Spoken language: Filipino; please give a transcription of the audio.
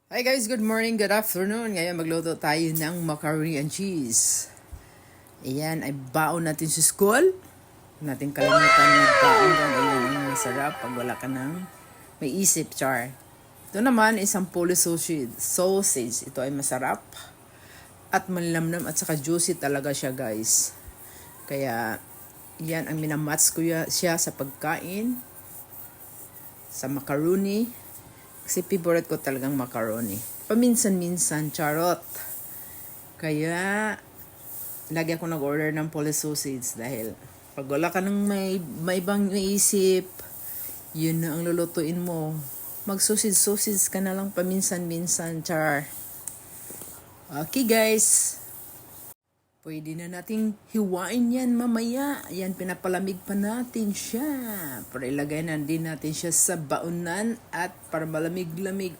Hi guys, good morning, good afternoon. Ngayon magluto tayo ng macaroni and cheese. Ayan, ay baon natin sa school. Natin kalimutan magbaon doon. Ayan, ang masarap pag wala ka ng may isip, char. Ito naman, isang Polish sausage. Ito ay masarap. At malinamnam at saka juicy talaga siya, guys. Kaya, yan ang minamats ko siya sa pagkain. Sa macaroni. Kasi favorite ko talagang macaroni. Paminsan-minsan, charot. Kaya, lagi ako nag-order ng Polish sausage dahil pag wala ka ng may ibang naisip, yun na ang lulutuin mo. Mag-sausage ka na lang paminsan-minsan, char. Okay guys. Pwede na nating hiwain yan mamaya. Yan, pinapalamig pa natin siya. Para ilagay na din natin siya sa baonan at para malamig-lamig.